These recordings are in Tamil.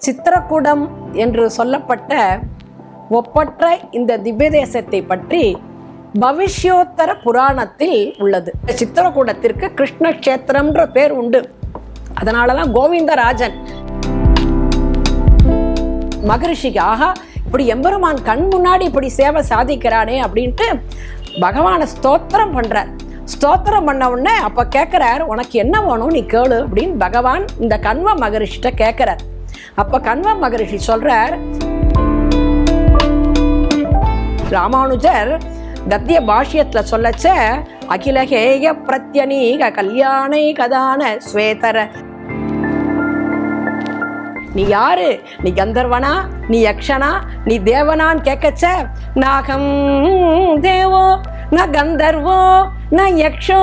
சித்திரக்கூடம் என்று சொல்லப்பட்ட ஒப்பற்ற இந்த திவ்ய தேசத்தை பற்றி பவிஷ்யோத்தர புராணத்தில் உள்ளது. சித்திரக்கூடத்திற்கு கிருஷ்ண கஷேத்திரம்ன்ற பேர் உண்டு. அதனாலதான் கோவிந்தராஜன் மகரிஷிக்கு ஆகா இப்படி எம்பெருமான் கண் முன்னாடி இப்படி சேவை சாதிக்கிறானே அப்படின்ட்டு பகவானை ஸ்தோத்திரம் பண்றார். ஸ்தோத்திரம் பண்ண உடனே அப்ப கேட்கிறார், உனக்கு என்ன வேணும் நீ கேளு அப்படின்னு பகவான் இந்த கண்வ மகரிஷிட்ட கேட்கிறார். அப்ப கண்வ மகரிஷி சொல்றார், ராமானுஜர் கத்திய பாஷ்யத்துல சொல்லச்ச அகிலகேய பிரத்யனீக கல்யாணை கதான ஸ்வேதர, நீ யாரு, நீ கந்தர்வனா, நீ யக்ஷனா, நீ தேவனான்னு கேட்கச்ச நாகம் தேவோ ந கந்தர்வோ ந யக்ஷோ,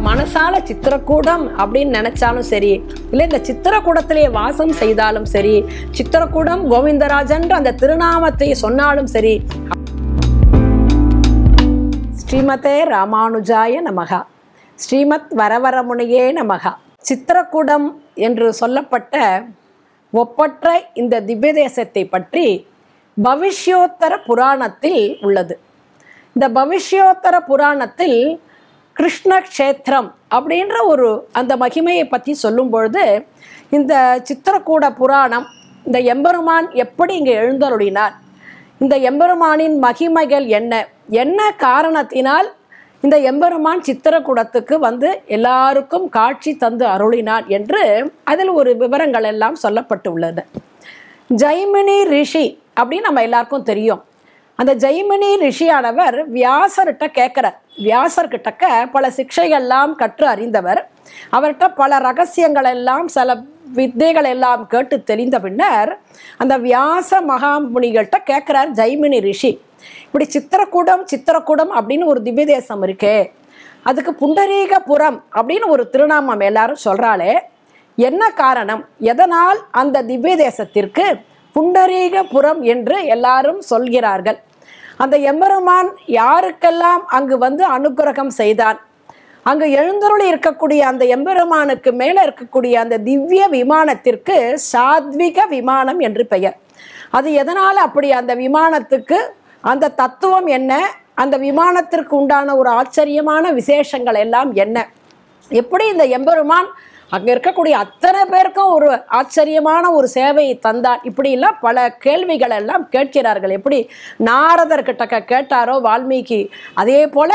மனசால சித்திரக்கூடம் அப்படின்னு நினைச்சாலும் சரி, இல்லை இந்த சித்திரக்கூடத்திலேயே வாசம் செய்தாலும் சரி, சித்திரக்கூடம் கோவிந்தராஜன்ற அந்த திருநாமத்தை சொன்னாலும் சரி. ஸ்ரீமதே ராமானுஜாய நமகா, ஸ்ரீமத் வரவரமுனியே நமகா. சித்திரக்கூடம் என்று சொல்லப்பட்ட ஒப்பற்ற இந்த திவ்ய தேசத்தை பற்றி பவிஷ்யோத்தர புராணத்தில் உள்ளது. இந்த பவிஷ்யோத்தர புராணத்தில் கிருஷ்ண கஷேத்திரம் அப்படின்ற ஒரு அந்த மகிமையை பற்றி சொல்லும் பொழுது இந்த சித்திரக்கூட புராணம், இந்த எம்பெருமான் எப்படி இங்கே எழுந்தருளினார், இந்த எம்பெருமானின் மகிமைகள் என்ன, என்ன காரணத்தினால் இந்த எம்பெருமான் சித்திரக்கூடத்துக்கு வந்து எல்லாருக்கும் காட்சி தந்து அருளினான் என்று அதில் ஒரு விவரங்கள் எல்லாம் சொல்லப்பட்டு உள்ளது. ஜைமினி ரிஷி அப்படின்னு நம்ம எல்லாருக்கும் தெரியும். அந்த ஜைமினி ரிஷியானவர் வியாசர்கிட்ட கேட்கிறார். வியாசர்கிட்டக்க பல சிக்ஷைகள்லாம் கற்று அறிந்தவர். அவர்கிட்ட பல ரகசியங்கள் எல்லாம் சில வித்தைகள் எல்லாம் கேட்டு தெளிந்த பின்னர் அந்த வியாச மகாமுனிகள்கிட்ட கேட்கிறார் ஜைமினி ரிஷி, இப்படி சித்திரக்கூடம் அப்படின்னு ஒரு திவ்ய தேசம் இருக்கே, அதுக்கு புண்டரீகபுரம் அப்படின்னு ஒரு திருநாமம் எல்லாரும் சொல்றாளே, என்ன காரணம், எதனால் அந்த திவ்ய தேசத்திற்கு புண்டரீகபுரம் என்று எல்லாரும் சொல்கிறார்கள்? அந்த எம்பெருமான் யாருக்கெல்லாம் அங்கு வந்து அனுக்கிரகம் செய்தான், அங்கு எழுந்தருளி இருக்கக்கூடிய அந்த எம்பெருமானுக்கு மேல இருக்கக்கூடிய அந்த திவ்ய விமானத்திற்கு சாத்விக விமானம் என்று பெயர். அது எதனால் அப்படி, அந்த விமானத்துக்கு அந்த தத்துவம் என்ன, அந்த விமானத்திற்கு உண்டான ஒரு ஆச்சரியமான விசேஷங்கள் எல்லாம் என்ன, எப்படி இந்த எம்பெருமான் அங்க இருக்கக்கூடிய அத்தனை பேருக்கும் ஒரு ஆச்சரியமான ஒரு சேவையை தந்தான், இப்படிலாம் பல கேள்விகள் எல்லாம் கேட்கிறார்கள். எப்படி நாரதர்கிட்ட கேட்டாரோ வால்மீகி, அதே போல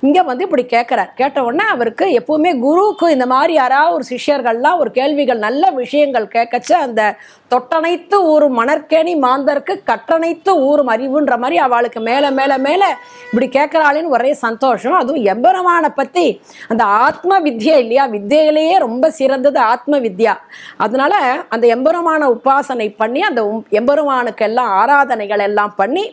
இங்கே வந்து இப்படி கேட்குறார். கேட்ட உடனே அவருக்கு எப்பவுமே குருவுக்கு இந்த மாதிரி யாராவது ஒரு சிஷ்யர்கள்லாம் ஒரு கேள்விகள் நல்ல விஷயங்கள் கேட்கச்சு அந்த தொட்டனைத்து ஊரும் மணற்கேணி மாந்தருக்கு கற்றனைத்து ஊரும் அறிவுன்ற மாதிரி அவளுக்கு மேலே மேலே மேலே இப்படி கேட்குறாளின்னு ஒரே சந்தோஷம். அதுவும் எம்பெருமானை பற்றி அந்த ஆத்ம வித்யா இல்லையா, வித்தியிலேயே ரொம்ப சிறந்தது ஆத்ம வித்யா. அதனால அந்த எம்பெருமான உபாசனை பண்ணி அந்த எம்பெருமானுக்கு எல்லாம் ஆராதனைகள் எல்லாம் பண்ணி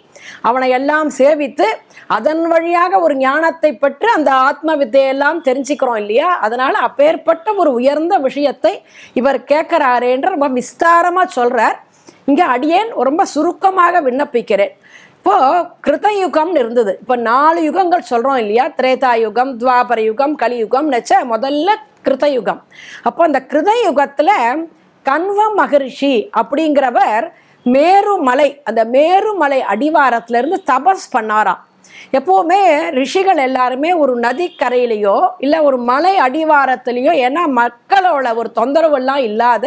அவனை எல்லாம் சேவித்து அதன் வழியாக ஒரு ஞானத்தை பெற்று அந்த ஆத்ம வித்தையெல்லாம் தெரிஞ்சுக்கிறோம் இல்லையா. அதனால அப்பேற்பட்ட ஒரு உயர்ந்த விஷயத்தை இவர் கேட்கிறாரேன்ற ரொம்ப விஸ்தாரமா சொல்றார். இங்க அடியேன் ரொம்ப சுருக்கமாக விண்ணப்பிக்கிறேன். இப்போ கிருதயுகம்னு இருந்தது, இப்போ 4 யுகங்கள் சொல்றோம் இல்லையா, திரேதாயுகம், துவாபர யுகம், கலியுகம் நெச்ச முதல்ல கிருதயுகம். அப்போ அந்த கிருதயுகத்துல கண்வ மகரிஷி அப்படிங்கிறவர் மேருமலை, அந்த மேருமலை அடிவாரத்துல இருந்து தபஸ் பண்ணாராம். எப்போவுமே ரிஷிகள் எல்லாருமே ஒரு நதிக்கரையிலையோ இல்லை ஒரு மலை அடிவாரத்துலேயோ, ஏன்னா மக்களோட ஒரு தொந்தரவெல்லாம் இல்லாத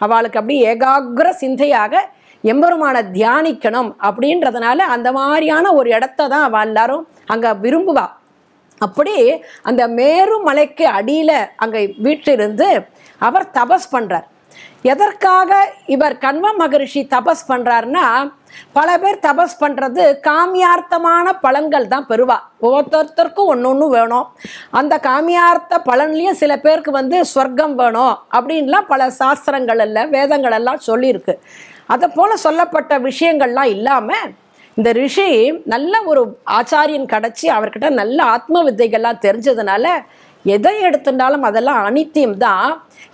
அவளுக்கு அப்படி ஏகாகிர சிந்தையாக எம்பெருமானை தியானிக்கணும் அப்படின்றதுனால அந்த மாதிரியான ஒரு இடத்த தான் அவள் எல்லாரும் அங்கே விரும்புவா. அப்படி அந்த மேருமலைக்கு அடியில் அங்கே வீட்டிலிருந்து அவர் தபஸ் பண்ணுறார். எதற்காக இவர் கண்வ மகரிஷி தபஸ் பண்றாருன்னா, பல பேர் தபஸ் பண்றது காமியார்த்தமான பலன்கள் தான் பெறுவா. ஒவ்வொருத்தருக்கும் ஒன்று வேணும். அந்த காமியார்த்த பலன்லையும் சில பேருக்கு வந்து சொர்க்கம் வேணும் அப்படின்லாம் பல சாஸ்திரங்கள் எல்லாம் வேதங்கள் எல்லாம் சொல்லியிருக்கு. அதை போல சொல்லப்பட்ட விஷயங்கள்லாம் இல்லாமல் இந்த ரிஷி நல்ல ஒரு ஆச்சாரியன் கிடச்சி அவர்கிட்ட நல்ல ஆத்ம வித்தைகள்லாம் தெரிஞ்சதுனால எதை எடுத்துட்டாலும் அதெல்லாம் அனித்தியம் தான்.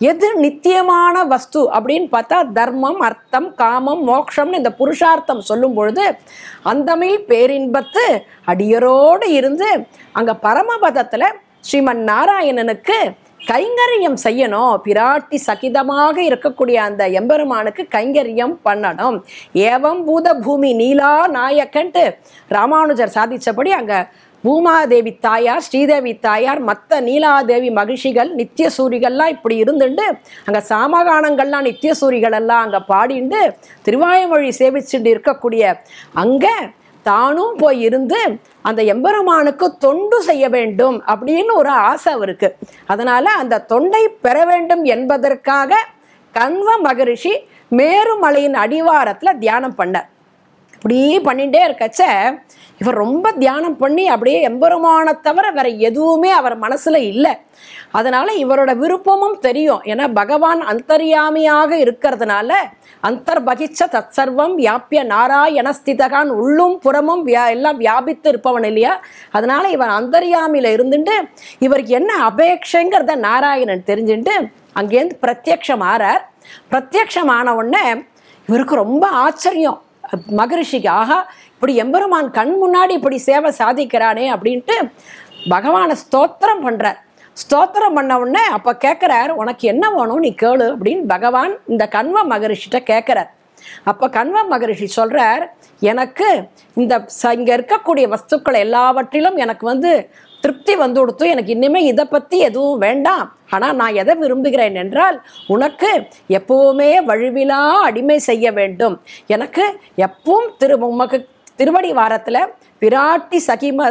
எது நித்தியமான வஸ்து அப்படின்னு பார்த்தா தர்மம், அர்த்தம், காமம், மோட்சம்னு இந்த புருஷார்த்தம் சொல்லும் பொழுது அந்தமில் பேரின்பத்து அடியரோடு இருந்து அங்கே பரமபதத்தில் ஸ்ரீமன் நாராயணனுக்கு கைங்கரியம் செய்யணும், பிராட்டி சகிதமாக இருக்கக்கூடிய அந்த எம்பெருமானுக்கு கைங்கரியம் பண்ணணும். ஏவம் பூத பூமி நீலா நாயக்கன்ட்டு ராமானுஜர் சாதிச்சபடி அங்கே பூமாதேவி தாயார், ஸ்ரீதேவி தாயார், மற்ற நீலாதேவி மகிழ்ச்சிகள், நித்திய சூரிகள்லாம் இப்படி இருந்துட்டு அங்கே சாமகானங்கள்லாம் நித்திய சூரிகள் எல்லாம் அங்கே பாடிண்டு திருவாய்மொழி சேவிச்சுட்டு இருக்கக்கூடிய அங்கே தானும் போய் இருந்து அந்த எம்பெருமானுக்கு தொண்டு செய்ய வேண்டும் அப்படின்னு ஒரு ஆசை அவருக்கு. அதனால அந்த தொண்டை பெற வேண்டும் என்பதற்காக கண்வ மகரிஷி மேருமலையின் அடிவாரத்தில் தியானம் பண்ணார். இப்படி பண்ணிகிட்டே இருக்கச்ச இவர் ரொம்ப தியானம் பண்ணி அப்படியே எம்பெருமானை தவிர வேற எதுவுமே அவர் மனசுல இல்லை. அதனால இவரோட விருப்பமும் தெரியும். ஏன்னா பகவான் அந்தர்யாமியாக இருக்கிறதுனால அந்தர்பகிச்ச தத் சர்வம் வியாபிய நாராயணஸ்திதகான் உள்ளும் புறமும் எல்லாம் வியாபித்து இருப்பவன் இல்லையா. அதனால இவர் அந்தர்யாமியில இருந்துட்டு இவருக்கு என்ன அபேட்சைங்கிறத நாராயணன் தெரிஞ்சுட்டு அங்கேருந்து பிரத்யக்ஷம் ஆறார். பிரத்யக்ஷம் ஆன உடனே இவருக்கு ரொம்ப ஆச்சரியம். மகரிஷிக்கு ஆகா இப்படி எம்பெருமான் கண் முன்னாடி இப்படி சேவை சாதிக்கிறானே அப்படின்ட்டு பகவானை ஸ்தோத்திரம் பண்றார். ஸ்தோத்திரம் பண்ண உடனே அப்போ கேட்குறார், உனக்கு என்ன வேணும் நீ கேளு அப்படின்னு பகவான் இந்த கண்வ மகரிஷிட்ட கேட்குறார். அப்போ கண்வ மகரிஷி சொல்றார், எனக்கு இந்த இங்கே இருக்கக்கூடிய வஸ்துக்கள் எல்லாவற்றிலும் எனக்கு திருப்தி வந்து கொடுத்து எனக்கு இனிமேல் இதை பற்றி எதுவும் வேண்டாம். ஆனால் நான் எதை விரும்புகிறேன் என்றால் உனக்கு எப்பவுமே வழுவிலா அடிமை செய்ய வேண்டும். எனக்கு எப்பவும் உமக்கு திருவடி வாரத்தில் பிராட்டி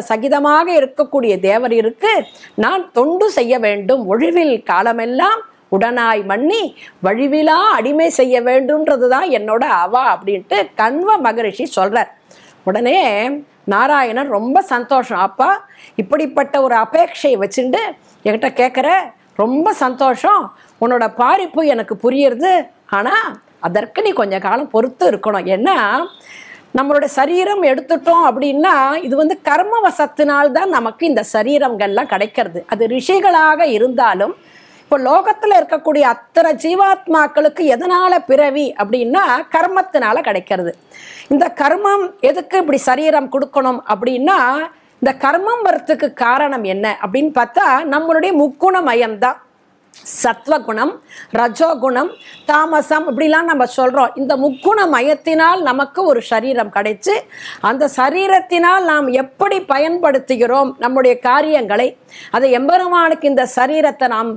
சகிதமாக இருக்கக்கூடிய தேவருக்கு நான் தொண்டு செய்ய வேண்டும். ஒழிவில் காலமெல்லாம் உடனாய் மன்னி வழிவிலா அடிமை செய்ய வேண்டும்ன்றது தான் என்னோட அவா அப்படின்ட்டு கண்வ மகரிஷி சொல்றார். உடனே நாராயணன் ரொம்ப சந்தோஷம், அப்பா இப்படிப்பட்ட ஒரு அபேட்சையை வச்சுட்டு என்கிட்ட கேட்குற, ரொம்ப சந்தோஷம், உன்னோட பாரிப்பு எனக்கு புரியுறது. ஆனால் அதற்கு நீ கொஞ்ச காலம் பொறுத்து இருக்கணும். ஏன்னா நம்மளோட சரீரம் எடுத்துட்டோம் அப்படின்னா இது கர்மவசத்தினால்தான் நமக்கு இந்த சரீரங்கள்லாம் கிடைக்கிறது. அது ரிஷிகளாக இருந்தாலும் இப்போ லோகத்தில் இருக்கக்கூடிய அத்தனை ஜீவாத்மாக்களுக்கு எதனால பிறவி அப்படின்னா கர்மத்தினால கிடைக்கிறது. இந்த கர்மம் எதுக்கு இப்படி சரீரம் கொடுக்கணும் அப்படின்னா இந்த கர்மம் வரத்துக்கு காரணம் என்ன அப்படின்னு பார்த்தா நம்மளுடைய முக்குணமயம்தான். சத்வகுணம், ரஜோகுணம், தாமசம் இப்படிலாம் நம்ம சொல்கிறோம். இந்த முக்குண மயத்தினால் நமக்கு ஒரு சரீரம் கிடைச்சு அந்த சரீரத்தினால் நாம் எப்படி பயன்படுத்துகிறோம் நம்முடைய காரியங்களை, அதை எம்பெருமானுக்கு இந்த சரீரத்தை நாம்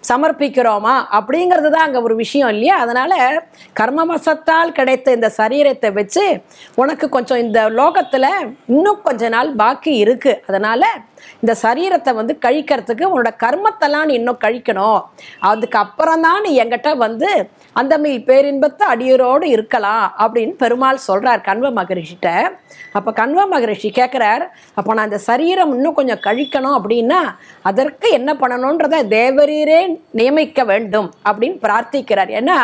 சமர்ப்பிக்கிறோமா அப்படிங்கிறது தான் அங்கே ஒரு விஷயம் இல்லையா. அதனால் கர்மவசத்தால் கிடைத்த இந்த சரீரத்தை வச்சு உனக்கு கொஞ்சம் இந்த லோகத்தில் இன்னும் கொஞ்ச நாள் பாக்கி இருக்குது. அதனால் இந்த சரீரத்தை கழிக்கிறதுக்கு உன்னோட கர்மத்தெல்லாம் நீ இன்னும் கழிக்கணும். அதுக்கு அப்புறம் தான் நீ என்கிட்ட அந்த மீள் பேரின்பத்தை அடியோரோடு இருக்கலாம் அப்படின்னு பெருமாள் சொல்றார் கண்வ மகரிஷிட்ட. அப்போ கண்வ மகரிஷி கேட்குறார், அப்போ நான் இந்த சரீரம் இன்னும் கொஞ்சம் கழிக்கணும் அப்படின்னா அதற்கு என்ன பண்ணணுன்றதை தேவரீரே நியமிக்க வேண்டும் அப்படின்னு பிரார்த்திக்கிறார். ஏன்னா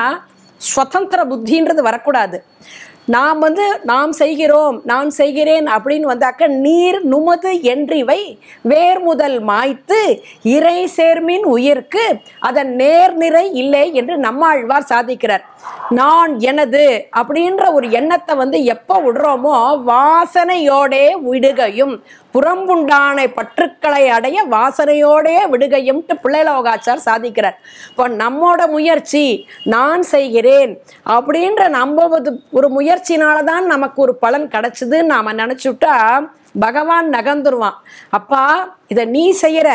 சுதந்திர புத்தின்றது வரக்கூடாது. நாம் நாம் செய்கிறோம், நான் செய்கிறேன் அப்படின்னு வந்தாக்க நீர் நுமது என்றிவை வேர் முதல் மாய்த்து இறை சேர்மின் உயிர்க்கு அதன் நேர்நிறை இல்லை என்று நம்மாழ்வார் சாதிக்கிறார். நான் எனது அப்படின்ற ஒரு எண்ணத்தை எப்போ விடுறோமோ வாசனையோடே விடுகையும் புறம்புண்டானை பற்றுக்களை அடைய வாசனையோடே விடுகையும் பிள்ளைலோகாச்சார் சாதிக்கிறார். இப்போ நம்மோட முயற்சி நான் செய்கிறேன் அப்படின்ற நம்ம ஒரு முயற்சினால்தான் நமக்கு ஒரு பலன் கிடைச்சதுன்னு நாம் நினச்சுட்டா பகவான் நகர்ந்துருவான். அப்பா இதை நீ செய்கிற,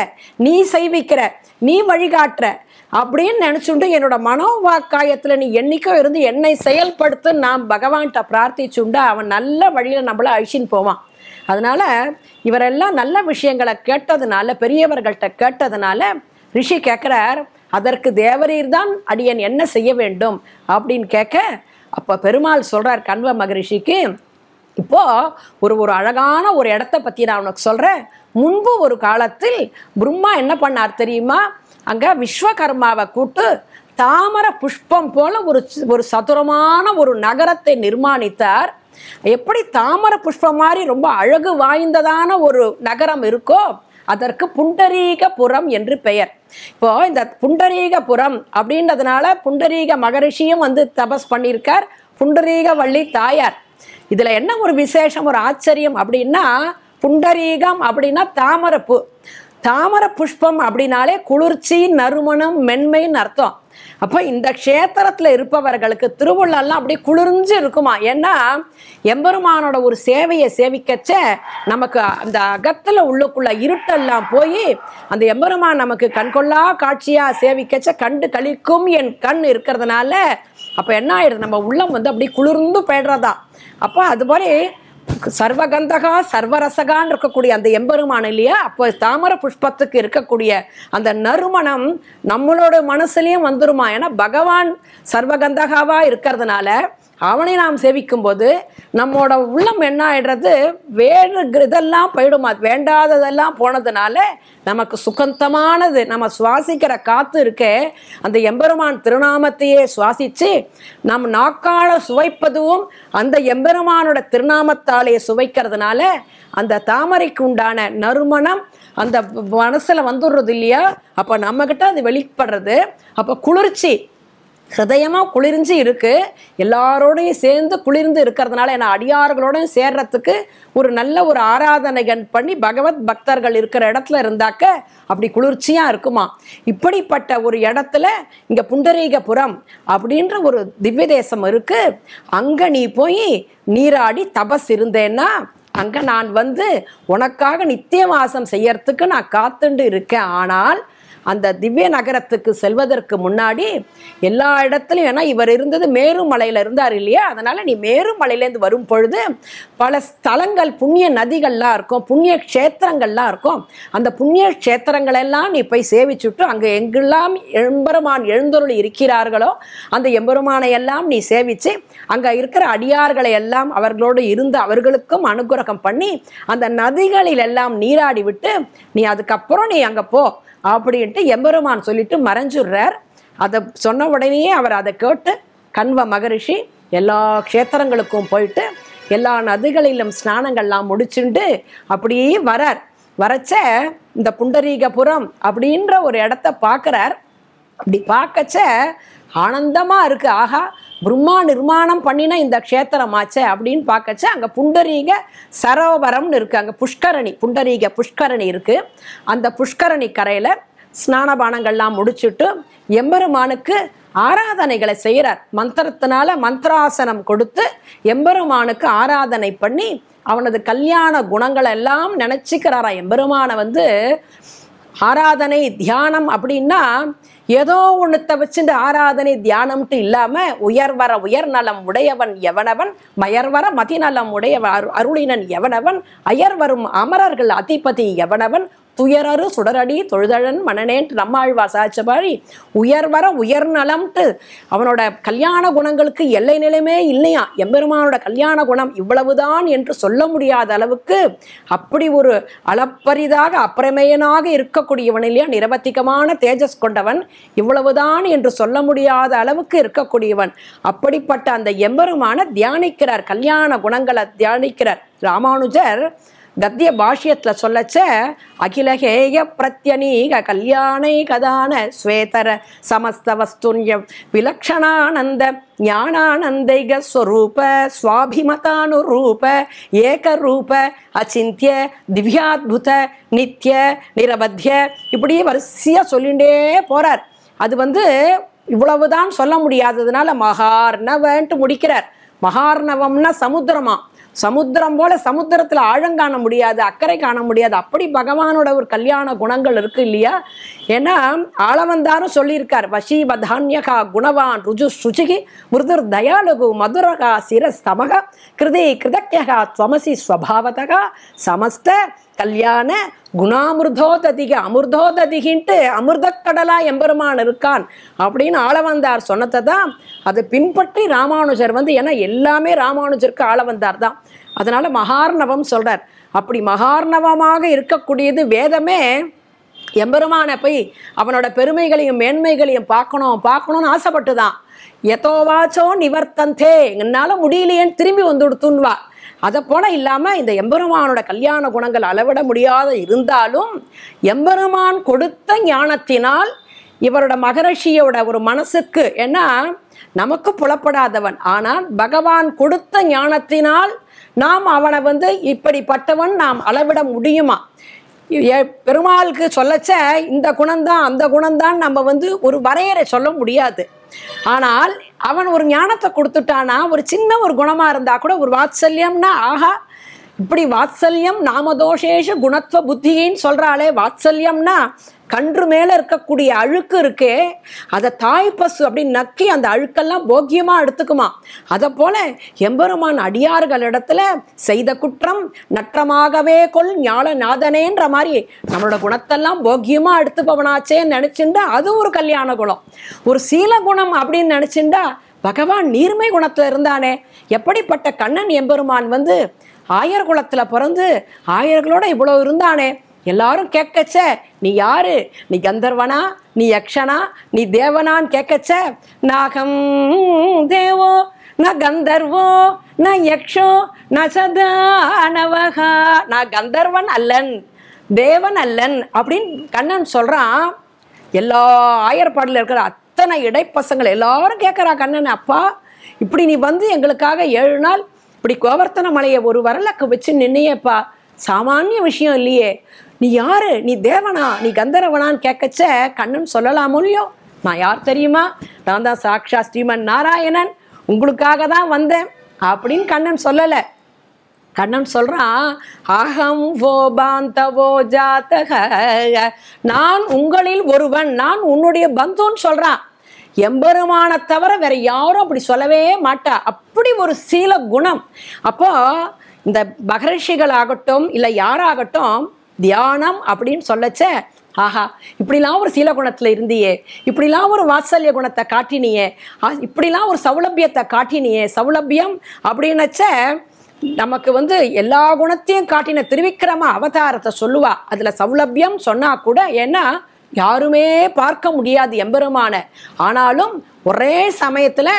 நீ செய்விக்கிற, நீ வழிகாட்டுற அப்படின்னு நினச்சுட்டு என்னோட மனோவாக்காயத்தில் நீ என்னைக்கோ இருந்து என்னை செயல்படுத்து நாம் பகவான்கிட்ட பிரார்த்திச்சுண்டா அவன் நல்ல வழியில் நம்மளை அழிச்சின்னு போவான். அதனால இவரெல்லாம் நல்ல விஷயங்களை கேட்டதுனால, பெரியவர்கள்ட்ட கேட்டதுனால ரிஷி கேட்குறார், அதற்கு தேவரீர் தான் அடியன் என்ன செய்ய வேண்டும் அப்படின்னு கேட்க, அப்போ பெருமாள் சொல்றார் கண்வ மகரிஷிக்கு, இப்போ ஒரு அழகான ஒரு இடத்த பற்றி நான் உனக்கு சொல்கிறேன். முன்பு ஒரு காலத்தில் பிரம்மா என்ன பண்ணார் தெரியுமா, அங்கே விஸ்வகர்மாவை கூட்டு தாமர புஷ்பம் போல ஒரு சதுரமான ஒரு நகரத்தை நிர்மாணித்தார். எப்படி தாமர புஷ்பம் மாதிரி ரொம்ப அழகு வாய்ந்ததான ஒரு நகரம் இருக்கோ அதற்கு புண்டரீகபுரம் என்று பெயர். இப்போ இந்த புண்டரீகபுரம் அப்படின்றதுனால புண்டரீக மகரிஷியும் தபஸ் பண்ணியிருக்கார், புண்டரீக வள்ளி தாயார். இதில் என்ன ஒரு விசேஷம், ஒரு ஆச்சரியம் அப்படின்னா புண்டரீகம் அப்படின்னா தாமரப்பூ. தாமரை புஷ்பம் அப்படின்னாலே குளிர்ச்சி, நறுமணம், மென்மைன்னு அர்த்தம். அப்போ இந்த க்ஷேத்திரத்தில் இருப்பவர்களுக்கு திருவுள்ளெல்லாம் அப்படியே குளிர்ந்து இருக்குமா. ஏன்னா எம்பெருமானோட ஒரு சேவையை சேவிக்கச்ச நமக்கு அந்த அகத்தில் உள்ளுக்குள்ள இருட்டெல்லாம் போய் அந்த எம்பெருமான் நமக்கு கண்கொள்ளா காட்சியாக சேவிக்கச்ச கண்டு கழிக்கும் என் கண் இருக்கிறதுனால அப்போ என்ன ஆயிடுது, நம்ம உள்ளம் வந்து அப்படியே குளிர்ந்து போய்டுறதா. அப்போ அதுபோல சர்வகந்தகா சர்வரசகான்னு இருக்கக்கூடிய அந்த எம்பெருமான் இல்லையா, அப்போ தாமரை புஷ்பத்துக்கு இருக்கக்கூடிய அந்த நறுமணம் நம்மளோட மனசுலையும் வந்துருமா. ஏன்னா பகவான் சர்வகந்தகாவா இருக்கிறதுனால அவனை நாம் சேவிக்கும் போது நம்மளோட உள்ளம் என்ன ஆயிடுறது, வேறு இதெல்லாம் போயிடுமா, வேண்டாததெல்லாம் போனதுனால நமக்கு சுகந்தமானது நம்ம சுவாசிக்கிற காத்து இருக்கே அந்த எம்பெருமான் திருநாமத்தையே சுவாசிச்சு நம் நாக்கால சுவைப்பதும் அந்த எம்பெருமானோட திருநாமத்தாலே சுவைக்கிறதுனால அந்த தாமரைக்கு உண்டான நறுமணம் அந்த மனசுல வந்துடுறது இல்லையா. அப்ப நம்ம கிட்ட அது வெளிப்படுறது. அப்ப குளிர்ச்சி ஹிருதயமாக குளிர்ந்து இருக்கு, எல்லாரோடையும் சேர்ந்து குளிர்ந்து இருக்கிறதுனால ஏன்னா அடியார்களோடையும் சேர்றதுக்கு ஒரு நல்ல ஒரு ஆராதனைகள் பண்ணி பகவத் பக்தர்கள் இருக்கிற இடத்துல இருந்தாக்க அப்படி குளிர்ச்சியாக இருக்குமா. இப்படிப்பட்ட ஒரு இடத்துல இங்கே புண்டரீகபுரம் அப்படின்ற ஒரு திவ்ய தேசம் இருக்கு. அங்கே நீ போய் நீராடி தபஸ் இருந்தேன்னா அங்கே நான் வந்து உனக்காக நித்தியவாசம் செய்யறதுக்கு நான் காத்துண்டு இருக்கேன். ஆனால் அந்த திவ்ய நகரத்துக்கு செல்வதற்கு முன்னாடி எல்லா இடத்துலையும், ஏன்னா இவர் இருந்தது மேருமலையில் இருந்தார் இல்லையா, அதனால் நீ மேருமலையிலேருந்து வரும் பொழுது பல ஸ்தலங்கள் புண்ணிய நதிகள்லாம் இருக்கும், புண்ணிய க்ஷேத்திரங்கள்லாம் இருக்கும். அந்த புண்ணிய க்ஷேத்திரங்களெல்லாம் நீ போய் சேவிச்சுட்டு அங்கே எங்கெல்லாம் எம்பெருமான் எழுந்தருளி இருக்கிறார்களோ அந்த எம்பெருமானை எல்லாம் நீ சேவித்து அங்கே இருக்கிற அடியார்களை எல்லாம் அவர்களோடு இருந்து அவர்களுக்கும் அனுகிரகம் பண்ணி அந்த நதிகளில் எல்லாம் நீராடி விட்டு நீ அதுக்கப்புறம் நீ அங்கே போ அப்படின்ட்டு எம்பெருமான் சொல்லிட்டு மறைஞ்சுடுறார். அதை சொன்ன உடனேயே அவர் அதை கேட்டு கண்வ மகரிஷி எல்லா க்ஷேத்திரங்களுக்கும் போயிட்டு எல்லா நதிகளிலும் ஸ்நானங்கள்லாம் முடிச்சுண்டு அப்படியே வரச்ச இந்த புண்டரீகபுரம் அப்படின்ற ஒரு இடத்த பார்க்குறார். அப்படி பார்க்கச்ச ஆனந்தமாக இருக்குது. ஆஹா, பிரம்மா நிர்மாணம் பண்ணின இந்த க்ஷேத்திரமாச்சே அப்படின்னு பார்க்கச்ச அங்கே புண்டரீக சரோவரம்னு இருக்குது. அங்கே புஷ்கரணி, புண்டரீக புஷ்கரணி இருக்குது. அந்த புஷ்கரணி கரையில் ஸ்நானபானங்கள்லாம் முடிச்சுட்டு எம்பெருமானுக்கு ஆராதனைகளை செய்கிறார். மந்திரத்தினால மந்திராசனம் கொடுத்து எம்பெருமானுக்கு ஆராதனை பண்ணி அவனது கல்யாண குணங்களை எல்லாம் நினச்சிக்கிறாரா. எம்பெருமானை வந்து ஆராதனை தியானம் அப்படின்னா ஏதோ ஒன்றுத்தை வச்சுட்டு ஆராதனை தியானம்ட்டு இல்லாமல் உயர்வர உயர்நலம் உடையவன் எவனவன், மயர்வர மதிநலம் உடைய அருளினன் எவனவன், அயர்வரும் அமரர்கள் அதிபதி எவனவன், துயரரு சுடரடி தொழுதழன் மனநேன்ட்டு நம்மாழ்வார் சாட்சபாரி உயர்வர உயர்நலம்ட்டு அவனோட கல்யாண குணங்களுக்கு எல்லை நிலைமே இல்லையா. எம்பெருமானோட கல்யாண குணம் இவ்வளவுதான் என்று சொல்ல முடியாத அளவுக்கு அப்படி ஒரு அளப்பரிதாக அப்பிரமேயனாக இருக்கக்கூடியவன் இல்லையா, நிரவத்திகமான தேஜஸ் கொண்டவன், இவ்வளவுதான் என்று சொல்ல முடியாத அளவுக்கு இருக்கக்கூடியவன். அப்படிப்பட்ட அந்த எம்பெருமான தியானிக்கிறார், கல்யாண குணங்களை தியானிக்கிறார். ராமானுஜர் கத்திய பாஷ்யத்தில் சொல்லச்ச அகிலகேய பிரத்யனீக கல்யாணை கதான ஸ்வேதர சமஸ்த வஸ்துன்ய விலக்ஷணானந்த ஞானானந்தைக ஸ்வரூப ஸ்வாபிமதானுரூப ஏகரூப அச்சிந்திய திவ்யாத்புத நித்திய நிரபத்திய இப்படியே வரிசையாக சொல்லிகிட்டே போகிறார். அது வந்து இவ்வளவுதான் சொல்ல முடியாததுனால மகார்ணவன்ட்டு முடிக்கிறார். மகார்ணவம்னா சமுத்திரமா, சமுத்திரம் போல சமுத்திரத்தில் ஆழங்காண முடியாது, அக்கறை காண முடியாது. அப்படி பகவானோட ஒரு கல்யாண குணங்கள் இருக்கு இல்லையா. ஏன்னா ஆளவந்தாரும் சொல்லியிருக்கார், வசீவதான்யகா குணவான் ருஜு சுச்சிகி மிருதுர் தயாலுகு மதுரகா சிரஸ்தமக கிருதி கிருதக்யகா துவமசி ஸ்வபாவதகா சமஸ்த கல்யாண குணாமிருதோததிக அமிர்தோததிகின்ட்டு அமிர்தக்கடலா எம்பெருமான் இருக்கான் அப்படின்னு ஆளவந்தார் சொன்னதை தான் அதை பின்பற்றி ராமானுஜர் வந்து, ஏன்னா எல்லாமே ராமானுஜருக்கு ஆளவந்தார் தான், அதனால மகார்ணவம் சொல்றார். அப்படி மகார்ணவமாக இருக்கக்கூடியது வேதமே எம்பெருமானை போய் அவனோட பெருமைகளையும் மேன்மைகளையும் பார்க்கணும்னு ஆசைப்பட்டு தான் எதோவாச்சோ நிவர்த்தந்தே என்னால் முடியலையேன்னு திரும்பி வந்து கொடுத்துன்வா. அதை போல இல்லாமல் இந்த எம்பெருமானோட கல்யாண குணங்கள் அளவிட முடியாத இருந்தாலும் எம்பெருமான் கொடுத்த ஞானத்தினால் இவரோட மகரிஷியோட ஒரு மனசுக்கு, ஏன்னா நமக்கு புலப்படாதவன், ஆனால் பகவான் கொடுத்த ஞானத்தினால் நாம் அவனை வந்து இப்படிப்பட்டவன் நாம் அளவிட முடியுமா. பெருமாளுக்கு சொல்லச்ச இந்த குணம்தான் அந்த குணம்தான் நம்ம வந்து ஒரு வரையறை சொல்ல முடியாது. ஆனால் அவன் ஒரு ஞானத்தை கொடுத்துட்டானா, ஒரு சின்ன ஒரு குணமா இருந்தா கூட ஒரு வாத்சல்யம்னா ஆஹா இப்படி வாத்சல்யம் நாமதோஷேஷு குணத்வ புத்தின்னு சொல்றாளே. வாத்சல்யம்னா கன்று மேல இருக்கக்கூடிய அழுக்கு இருக்கே, அதை தாய் பசு அப்படி நக்கி அந்த அழுக்கெல்லாம் போக்கியமா எடுத்துக்குமா. அதை போல எம்பெருமான் அடியார்களிடத்துல செய்த குற்றம் நற்றமாகவே கொள் ஞால நாதனேன்ற மாதிரி நம்மளோட குணத்தெல்லாம் போக்கியமா எடுத்துப்பவனாச்சேன்னு நினைச்சுண்டா அது ஒரு கல்யாண குணம். ஒரு சீல குணம் அப்படின்னு நினைச்சுண்டா பகவான் நீர்மை குணத்துல இருந்தானே. எப்படிப்பட்ட கண்ணன் எம்பெருமான் வந்து ஆயர் குலத்துல பிறந்து ஆயர்களோட இவ்வளவு இருந்தானே. எல்லாரும் கேட்கச்ச நீ யாரு, நீ கந்தர்வனா, நீ யக்ஷனா, நீ தேவனான்னு கேட்கச்ச நாகம் தேவோ ந கந்தர்வோ ந யக்ஷோ ந சதானவகா, நான் கந்தர்வன் அல்லன் தேவன் அல்லன் அப்படின்னு கண்ணன் சொல்றான். எல்லா ஆயர்பாடில் இருக்கிற அத்தனை இடைப்பசங்கள் எல்லாரும் கேட்குறா கண்ணன், அப்பா இப்படி நீ வந்து எங்களுக்காக 7 நாள் இப்படி கோவர்த்தன மலையை ஒரு வரலக்கு வச்சு நின்னையப்பா, சாமானிய விஷயம் இல்லையே. நீ யாரு, நீ தேவனா, நீ கந்தரவனான்னு கேட்கச்ச கண்ணன் சொல்லலாமோ இல்லையோ, நான் யார் தெரியுமா, நான் தான் சாக்ஷா ஸ்ரீமன் நாராயணன், உங்களுக்காக தான் வந்தேன் அப்படின்னு கண்ணன் சொல்லலை. கண்ணன் சொல்றான் அகம் வோ பாந்தவோ ஜாதக, நான் உங்களில் ஒருவன், நான் உன்னுடைய பந்துன்னு சொல்றான். எம்பெருமான தவிர வேற யாரும் அப்படி சொல்லவே மாட்டா. அப்படி ஒரு சீல குணம். அப்போ இந்த மகரிஷிகள் ஆகட்டும் இல்லை யாராகட்டும் தியானம் அப்படின்னு சொல்லச்ச ஆஹா இப்படிலாம் ஒரு சீல குணத்துல இருந்தியே, இப்படிலாம் ஒரு வாத்சல்ய குணத்தை காட்டினியே, இப்படிலாம் ஒரு சௌலபியத்தை காட்டினியே. சௌலபியம் அப்படின்னச்ச நமக்கு வந்து எல்லா குணத்தையும் காட்டின திருவிக்கிரம அவதாரத்தை சொல்லுவா. அதுல சௌலபியம் சொன்னா கூட, ஏன்னா யாருமே பார்க்க முடியாது எம்பெருமான. ஆனாலும் ஒரே சமயத்துல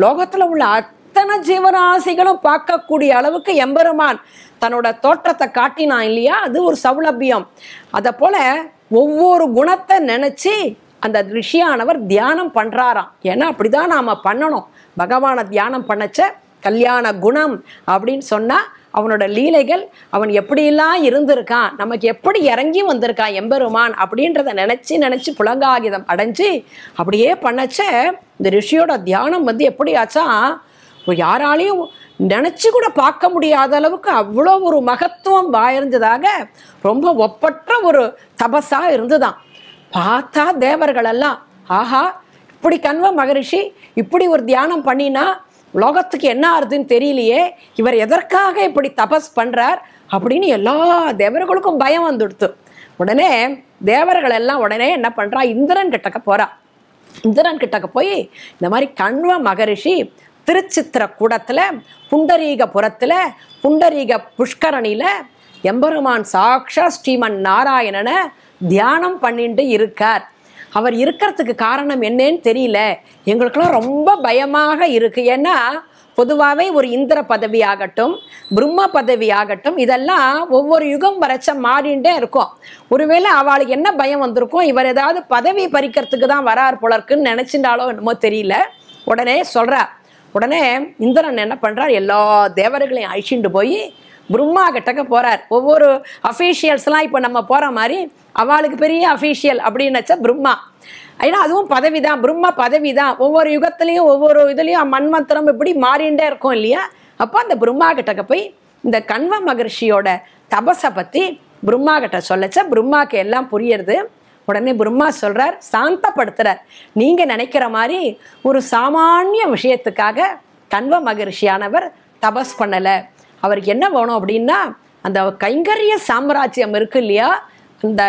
லோகத்துல உள்ள அத்தனை ஜீவராசிகளும் பார்க்கக்கூடிய அளவுக்கு எம்பெருமான் தன்னோட தோற்றத்தை காட்டினான் இல்லையா, அது ஒரு சௌலபியம். அதை போல ஒவ்வொரு குணத்தை நினைச்சு அந்த ரிஷியானவர் தியானம் பண்றாராம். ஏன்னா அப்படிதான் நாம பண்ணணும். பகவானை தியானம் பண்ணச்ச கல்யாண குணம் அப்படின்னு சொன்னா அவனோட லீலைகள், அவன் எப்படியெல்லாம் இருந்திருக்கான், நமக்கு எப்படி இறங்கி வந்திருக்கான் எம்பெருமான் அப்படின்றத நினைச்சு புலங்காகிதம் அடைஞ்சு அப்படியே பண்ணச்ச இந்த ரிஷியோட தியானம் வந்து எப்படி ஆச்சா, யாராலையும் நினைச்சு கூட பார்க்க முடியாத அளவுக்கு அவ்வளோ ஒரு மகத்துவம் வாய்ந்ததாக ரொம்ப ஒப்பற்ற ஒரு தபஸா இருந்துதான். பார்த்தா தேவர்கள் எல்லாம் ஆஹா இப்படி கண்வ மகரிஷி இப்படி ஒரு தியானம் பண்ணினா லோகத்துக்கு என்ன ஆறுதுன்னு தெரியலையே, இவர் எதற்காக இப்படி தபஸ் பண்றார் அப்படின்னு எல்லா தேவர்களுக்கும் பயம் வந்துடுத்து. உடனே தேவர்கள் எல்லாம் உடனே என்ன பண்றா, இந்திரன் கிட்டக்க போறா. இந்திரன் கிட்டக்க போய் இந்த மாதிரி கண்வ மகரிஷி திருச்சித்திர கூடத்துல புண்டரீகபுரத்துல புண்டரீக புஷ்கரணியில எம்பெருமான் சாக்ஷா ஸ்ரீமன் நாராயணனை தியானம் பண்ணிட்டு இருக்கார். அவர் இருக்கிறதுக்கு காரணம் என்னன்னு தெரியல, எங்களுக்கெல்லாம் ரொம்ப பயமாக இருக்கு. ஏன்னா பொதுவாகவே ஒரு இந்திர பதவி ஆகட்டும் பிரம்ம பதவி ஆகட்டும் இதெல்லாம் ஒவ்வொரு யுகம் வரைச்ச மாறிண்டே இருக்கும். ஒருவேளை அவளுக்கு என்ன பயம் வந்திருக்கும், இவர் ஏதாவது பதவி பறிக்கிறதுக்கு தான் வரார் போலருக்குன்னு நினைச்சிட்டாலோ என்னமோ தெரியல. உடனே சொல்றா. உடனே இந்திரன் என்ன பண்றார், எல்லா தேவர்களையும் அழிச்சுட்டு போய் பிரம்மா கிட்டக்க போறார். ஒவ்வொரு அஃபீஷியல்ஸ்லாம் இப்போ நம்ம போற மாதிரி அவளுக்கு பெரிய அஃபீஷியல் அப்படின்னுச்சா பிரம்மா. ஏன்னா அதுவும் பதவி தான், பிரம்ம பதவி தான். ஒவ்வொரு யுகத்திலையும் ஒவ்வொரு இதுலையும் மன்மந்திரம் இப்படி மாறிண்டே இருக்கும் இல்லையா. அப்போ அந்த பிரம்மா கிட்டக்க போய் இந்த கண்வ மகர்ஷியோட தபஸை பற்றி பிரம்மா கிட்ட சொல்லச்ச பிரம்மாக்கு எல்லாம் புரியுறது. உடனே பிரம்மா சொல்றார், சாந்தப்படுத்துறார். நீங்க நினைக்கிற மாதிரி ஒரு சாமானிய விஷயத்துக்காக கண்வ மகர்ஷியானவர் தபஸ் பண்ணல. அவருக்கு என்ன வேணும் அப்படின்னா அந்த கைங்கரிய சாம்ராஜ்யம் இருக்கு இல்லையா, அந்த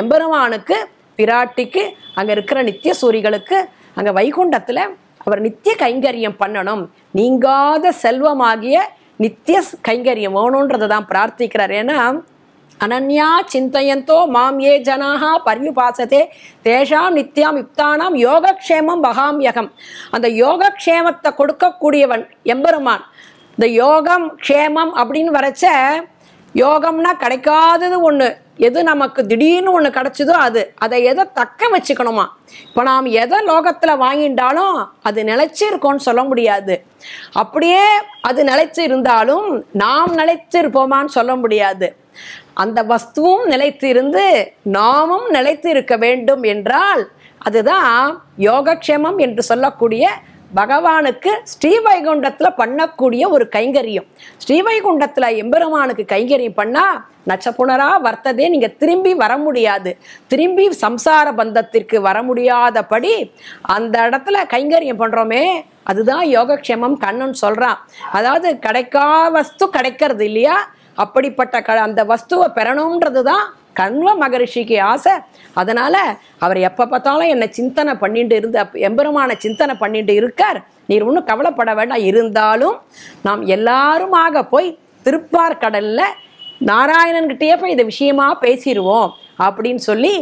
எம்பெருமானுக்கு பிராட்டிக்கு அங்க இருக்கிற நித்திய சூரிகளுக்கு அங்க வைகுண்டத்துல அவர் நித்திய கைங்கரியம் பண்ணணும், நீங்காத செல்வமாகிய நித்திய கைங்கரியம் வேணும்ன்றதை தான் பிரார்த்திக்கிறார். ஏன்னா அனன்யா சிந்தையந்தோ மாம் ஏ ஜனாஹா பர்யுபாசதே தேஷாம் நித்யாம் யுக்தானாம் யோகக்ஷேமம் பகாம்யகம். அந்த யோகக்ஷேமத்தை கொடுக்கக்கூடியவன் எம்பெருமான். இந்த யோகம் க்ஷேமம் அப்படின்னு வரைச்ச யோகம்னா கிடைக்காதது ஒன்று, எது நமக்கு திடீர்னு ஒன்று கிடைச்சதோ அதை எதை தக்க வச்சுக்கணுமா. இப்போ நாம் எதை லோகத்தில் வாங்கிட்டாலும் அது நிலைச்சி இருக்கோன்னு சொல்ல முடியாது. அப்படியே அது நிலைச்சி இருந்தாலும் நாம் நிலைச்சி இருப்போமான்னு சொல்ல முடியாது. அந்த வஸ்துவும் நிலைத்து இருந்து நாமும் நிலைத்து இருக்க வேண்டும் என்றால் அதுதான் யோகக்ஷேமம் என்று சொல்லக்கூடிய பகவானுக்கு ஸ்ரீவைகுண்டத்தில் பண்ணக்கூடிய ஒரு கைங்கரியம். ஸ்ரீவைகுண்டத்தில் எம்பெருமானுக்கு கைங்கரியம் பண்ணால் நச்சப்புணரா வர்த்ததே, நீங்கள் திரும்பி வர முடியாது. திரும்பி சம்சார பந்தத்திற்கு வர முடியாதபடி அந்த இடத்துல கைங்கரியம் பண்ணுறோமே, அதுதான் யோகக்ஷேமம். கண்ணன் சொல்கிறான், அதாவது கிடைக்கா வஸ்து கிடைக்கிறது இல்லையா, அப்படிப்பட்ட அந்த வஸ்துவை பெறணுன்றது தான் கண்வ மகரிஷிக்கு ஆசை. அதனால் அவர் எப்போ பார்த்தாலும் என்னை சிந்தனை பண்ணிட்டு இருந்து எம்பெருமான சிந்தனை பண்ணிட்டு இருக்கார். நீர் ஒன்றும் கவலைப்பட வேண்டாம். இருந்தாலும் நாம் எல்லாருமாக போய் திருப்பார்கடலில் நாராயணன்கிட்டயே போய் இந்த விஷயமா பேசிடுவோம் அப்படின்னு சொல்லி